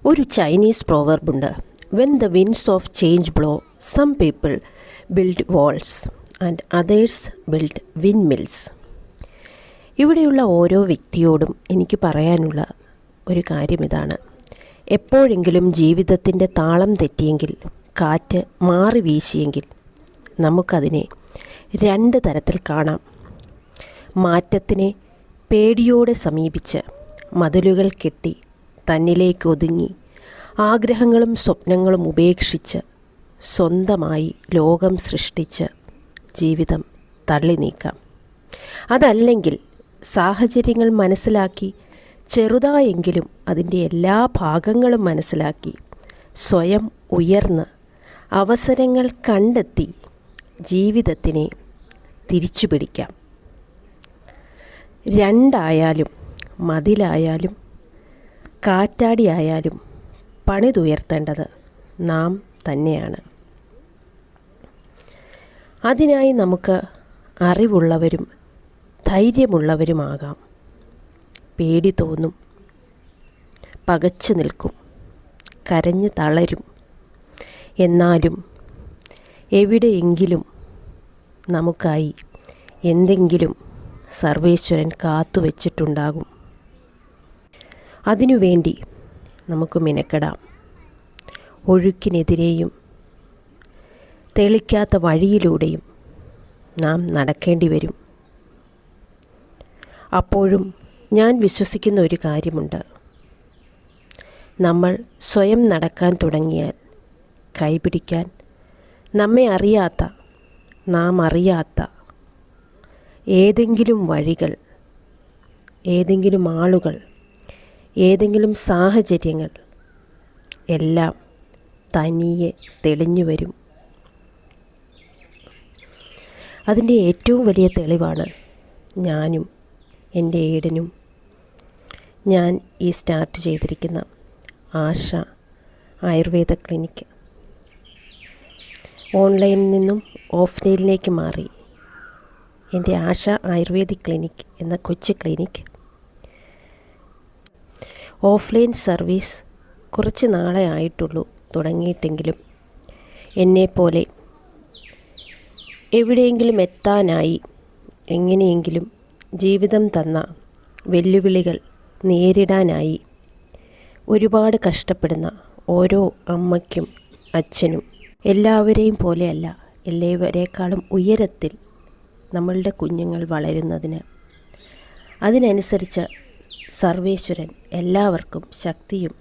ഒരു ചൈനീസ് പ്രോവർബുണ്ട്. When the winds of change blow, some people build walls and others build windmills. ഇവിടെയുള്ള ഓരോ വ്യക്തിയോടും എനിക്ക് പറയാനുള്ള ഒരു കാര്യം ഇതാണ്. എപ്പോഴെങ്കിലും ജീവിതത്തിൻ്റെ താളം തെറ്റിയെങ്കിൽ, കാറ്റ് മാറി വീശിയെങ്കിൽ, നമുക്കതിനെ രണ്ട് തരത്തിൽ കാണാം. മാറ്റത്തിനെ പേടിയോടെ സമീപിച്ച് മതിലുകൾ കെട്ടി തന്നിലേക്ക് ഒതുങ്ങി ആഗ്രഹങ്ങളും സ്വപ്നങ്ങളും ഉപേക്ഷിച്ച് സ്വന്തമായി ലോകം സൃഷ്ടിച്ച് ജീവിതം തള്ളി നീക്കാം. അതല്ലെങ്കിൽ സാഹചര്യങ്ങൾ മനസ്സിലാക്കി ചെറുതായെങ്കിലും അതിൻ്റെ എല്ലാ ഭാഗങ്ങളും മനസ്സിലാക്കി സ്വയം ഉയർന്ന് അവസരങ്ങൾ കണ്ടെത്തി ജീവിതത്തിനെ തിരിച്ചു പിടിക്കാം. രണ്ടായാലും മതിലായാലും കാറ്റാടിയായാലും പണിതുയർത്തേണ്ടത് നാം തന്നെയാണ്. അതിനായി നമുക്ക് അറിവുള്ളവരും ധൈര്യമുള്ളവരുമാകാം. പേടി തോന്നും, പകച്ചു നിൽക്കും, കരഞ്ഞു തളരും. എന്നാലും എവിടെയെങ്കിലും നമുക്കായി എന്തെങ്കിലും സർവേശ്വരൻ കാത്തുവച്ചിട്ടുണ്ടാകും. അതിനുവേണ്ടി നമുക്ക് മെനക്കെടാം. ഒഴുക്കിനെതിരെയും തെളിക്കാത്ത വഴിയിലൂടെയും നാം നടക്കേണ്ടി വരും. അപ്പോഴും ഞാൻ വിശ്വസിക്കുന്ന ഒരു കാര്യമുണ്ട്. നമ്മൾ സ്വയം നടക്കാൻ തുടങ്ങിയാൽ കൈപിടിക്കാൻ നമ്മെ അറിയാത്ത, നാം അറിയാത്ത ഏതെങ്കിലും വഴികൾ, ഏതെങ്കിലും ആളുകൾ, ഏതെങ്കിലും സാഹചര്യങ്ങൾ എല്ലാം തനിയെ തെളിഞ്ഞു വരും. അതിൻ്റെ ഏറ്റവും വലിയ തെളിവാണ് ഞാനും എൻ്റെ ഏടനും ഞാൻ ഈ സ്റ്റാർട്ട് ചെയ്തിരിക്കുന്ന ആശ ആയുർവേദ ക്ലിനിക്ക്. ഓൺലൈനിൽ നിന്നും ഓഫ്ലൈനിലേക്ക് മാറി എൻ്റെ ആശ ആയുർവേദിക് ക്ലിനിക്ക് എന്ന കൊച്ചു ക്ലിനിക്ക്. ഓഫ്ലൈൻ സർവീസ് കുറച്ച് നാളെ ആയിട്ടുള്ളൂ തുടങ്ങിയിട്ടെങ്കിലും എന്നെപ്പോലെ എവിടെയെങ്കിലും എത്താനായി എങ്ങനെയെങ്കിലും ജീവിതം തന്ന വെല്ലുവിളികൾ നേരിടാനായി ഒരുപാട് കഷ്ടപ്പെടുന്ന ഓരോ അമ്മയ്ക്കും അച്ഛനും എല്ലാവരെയും പോലെയല്ല, എല്ലാവരേക്കാളും ഉയരത്തിൽ നമ്മളുടെ കുഞ്ഞുങ്ങൾ വളരുന്നതിന് അതിനനുസരിച്ച് സർവേശ്വരൻ എല്ലാവർക്കും ശക്തിയും